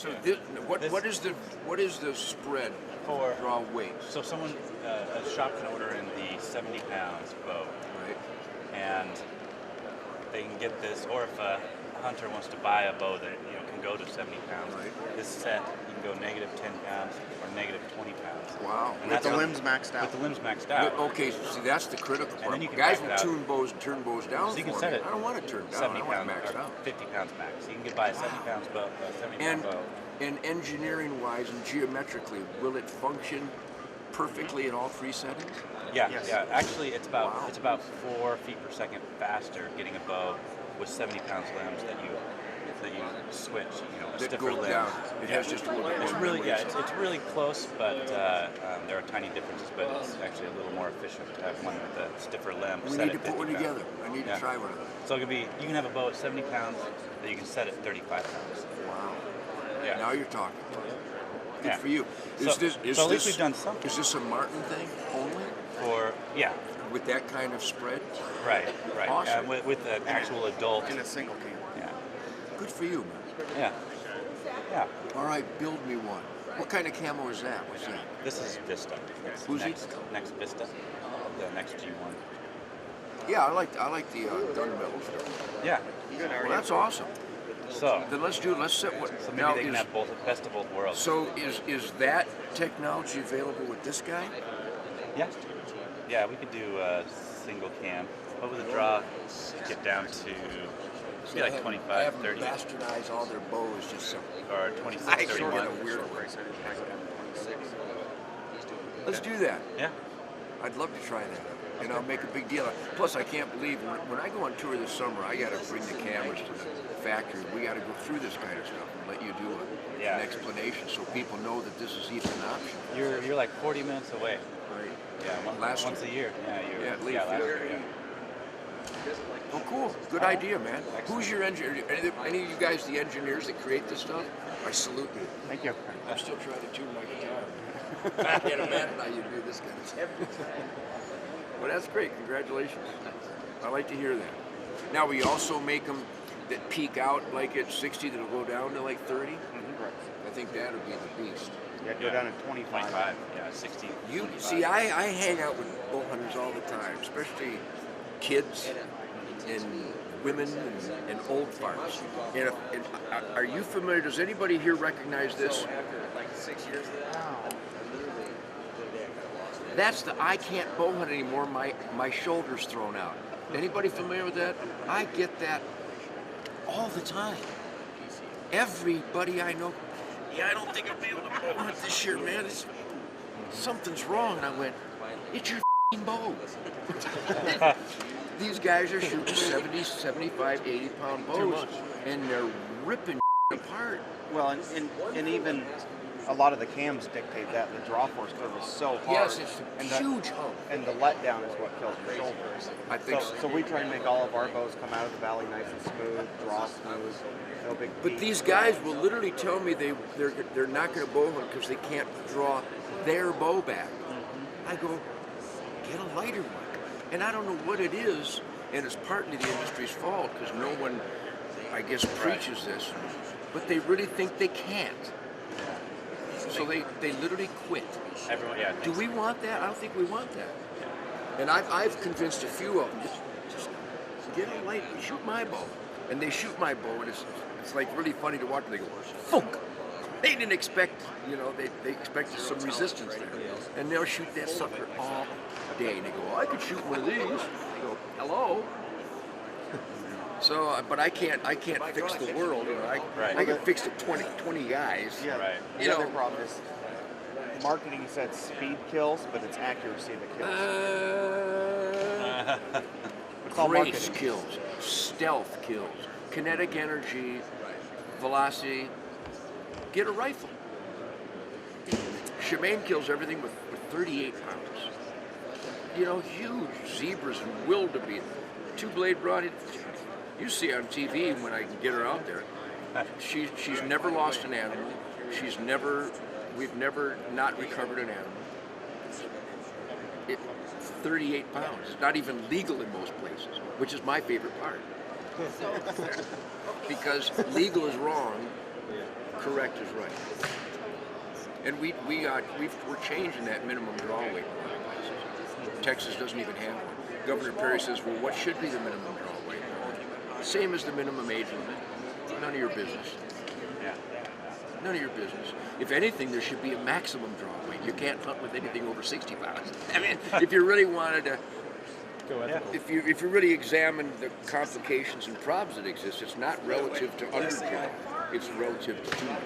So Yeah. what is the spread For draw weight? so someone a shop can order in the 70 pounds bow, Right. and they can get this, or if a hunter wants to buy a bow that can go to 70 pounds, Right. this set you can go negative 10 pounds or negative 20 pounds. Wow. And With that's the on- limbs maxed out. With the limbs maxed out. Okay, see that's the critical part. then you can Guys back will it out. turn bows down So you can for set me. it I don't want to turn down. 70 I want pounds it maxed or out. 50 pounds max. You can get buy a 70 pounds bow, 70 And pound bow. and engineering-wise and geometrically, will it function perfectly in all three settings? Yeah, Yes. yeah. Actually, it's about Wow. 4 feet per second faster getting a bow with 70 pounds limbs that you switch. A That stiffer go limb. down. It has just one. It's one really memory. it's really close, but there are tiny differences. But it's actually a little more efficient to have one with a stiffer limb. We set need to at put one 50 pounds. together. I need Yeah. to try one of those. So you can have a bow at 70 pounds that you can set at 35 pounds. Wow. Yeah. Now you're talking. Good Yeah. for you. So at least we've done something. Is this a Martin thing only? Yeah, With that kind of spread? right. Awesome. With an actual adult. In a single cam. Yeah, Good for you, man. yeah. All right, build me one. What kind of camo is that? What's that? This is Vista. It's Who's he? next Vista, the next G1. Yeah, I like the gunmetal stuff. Yeah. Well, that's awesome. So Then let's set what. maybe now they can have best of both worlds. So is that technology available with this guy? Yeah. Yeah, we could do a single cam. What would the draw get down to? It'd be like 25, 30, Bastardize all their bows just so. or 26, I sort 31. of weird way. Let's do that. Yeah. I'd love to try that. And I'll make a big deal. Plus, I can't believe when I go on tour this summer, I got to bring the cameras to the factory. We got to go through this kind of stuff and let you do Yeah. an explanation so people know that this is even an option. You're like 40 minutes away. Right. Yeah, Last once a year. Yeah, Yeah, at least, last yeah. year, yeah. Oh, cool. Good idea, man. Who's your engineer? Any of you guys the engineers that create this stuff? I salute you. Thank you. I'm still trying to tune my guitar. I can't imagine how you do this kind of stuff. Well, that's great. Congratulations. I like to hear that. Now, we also make them that peak out like at 60 that'll go down to like 30. Correct. I think that would be the beast. Yeah, go down to 25. 25, yeah, 60. You 25. see, I hang out with bow hunters all the time, especially kids and women and old farts. And are you familiar? Does anybody here recognize this? That's the I can't bow hunt anymore. My shoulder's thrown out. Anybody familiar with that? I get that all the time. Everybody I know. Yeah, I don't think I'll be able to bow hunt this year, man. Something's wrong. And I went, it's your f***ing bow. These guys are shooting 70, 75, 80 pound bows, and they're ripping apart. Well, and even a lot of the cams dictate that the draw force curve is so hard. Yes, it's a and huge hump. And the letdown is what kills your shoulders. I think so. So we try and make all of our bows come out of the valley nice and smooth, draw smooth, no big But peaks. these guys will literally tell me they're not going to bow hunt because they can't draw their bow back. I go, get a lighter one. And I don't know what it is, and it's partly the industry's fault because no one, I guess, preaches this, but they really think they can't. So they literally quit. Everyone, yeah. Do we want that? I don't think we want that. And I've convinced a few of them, just get a light, shoot my bow. And they shoot my bow, and it's like really funny to watch. They go, thunk. They didn't expect, they expected some resistance there. And they'll shoot that sucker all day. And they go, I could shoot one of these. I go, hello. So, but I can't fix the world. I can fix it 20 guys. Yeah, Right. The other problem is marketing said speed kills, but it's accuracy that kills. It's all Grace marketing. kills, stealth kills, kinetic energy, velocity. Get a rifle. Shemaine kills everything with 38 pounds. Huge zebras and wildebeest, 2-blade rod. You see on TV when I can get her out there. She's never lost an animal. We've never not recovered an animal. 38 pounds. It's not even legal in most places, which is my favorite part. Because legal is wrong, correct is right. And we're changing that minimum draw weight. Texas doesn't even have one. Governor Perry says, well, what should be the minimum draw weight? Same as the minimum age limit. None of your business. Yeah. None of your business. If anything, there should be a maximum draw weight. You can't hunt with anything over 60 pounds. I mean, if you really wanted to, if you really examine the complications and problems that exist, it's not relative to underdraw. It's relative to too much.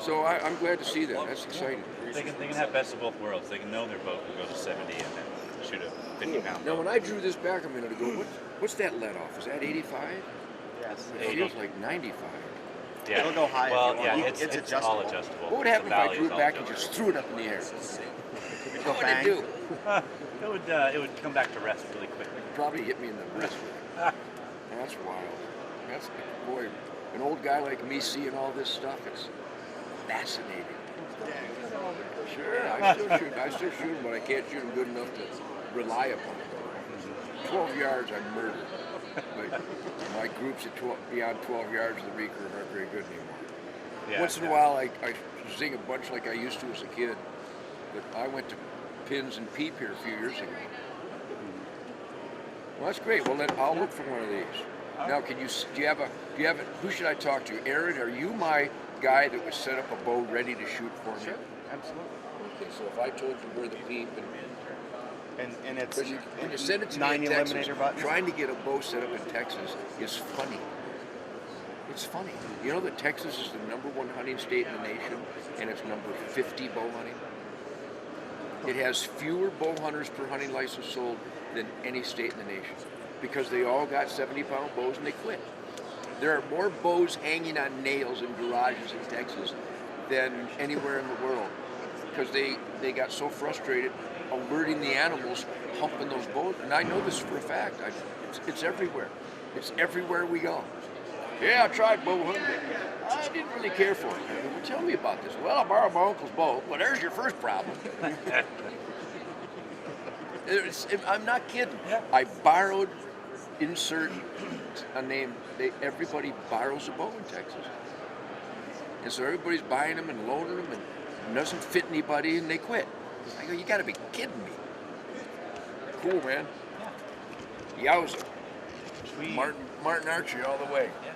So I'm glad to see that. That's exciting. They can have best of both worlds. They can know their boat can go to 70 and then shoot a 50-pound Now, boat. when I drew this back a minute ago, what's that let off? Is that 85? Yes. It feels like 95. Yeah. It'll go high if Well, you yeah, want. it's It's all adjustable. adjustable. What would happen if The I valley drew is it all back and adjustable. just threw it up in the air? What would it do? It would come back to rest really quickly. Probably hit me in the wrist with it. That's wild. That's, boy, an old guy like me seeing all this stuff, it's fascinating. Sure, I still shoot them, but I can't shoot them good enough to rely upon it. 12 yards, I'm murdered. But my groups at beyond 12 yards of the recurve aren't very good anymore. Yeah, Once in a while, I zing a bunch like I used to as a kid. But I went to Pins and Peep here a few years ago. Well, that's great. Well, then I'll look for one of these. Now, do you have a, who should I talk to? Aaron, are you my guy that would set up a bow ready to shoot for me? Sure, absolutely. Okay, so if I told you where the Peep And it's when you send it to 9 me in Texas, eliminator buttons. trying to get a bow set up in Texas is funny. It's funny. You know that Texas is the #1 hunting state in the nation, and it's number 50 bow hunting? It has fewer bow hunters per hunting license sold than any state in the nation because they all got 70-pound bows and they quit. There are more bows hanging on nails in garages in Texas than anywhere in the world because they got so frustrated alerting the animals, humping those bows. And I know this for a fact. It's everywhere. It's everywhere we go. Yeah, I tried bow hunting. I didn't really care for it. Well, tell me about this. Well, I borrowed my uncle's bow. Well, there's your first problem. I'm not kidding. I borrowed, insert a name. Everybody borrows a bow in Texas. And so everybody's buying them and loaning them and it doesn't fit anybody and they quit. I go, you got to be kidding me. Cool, man. Yowza. Martin Archery all the way. Yeah.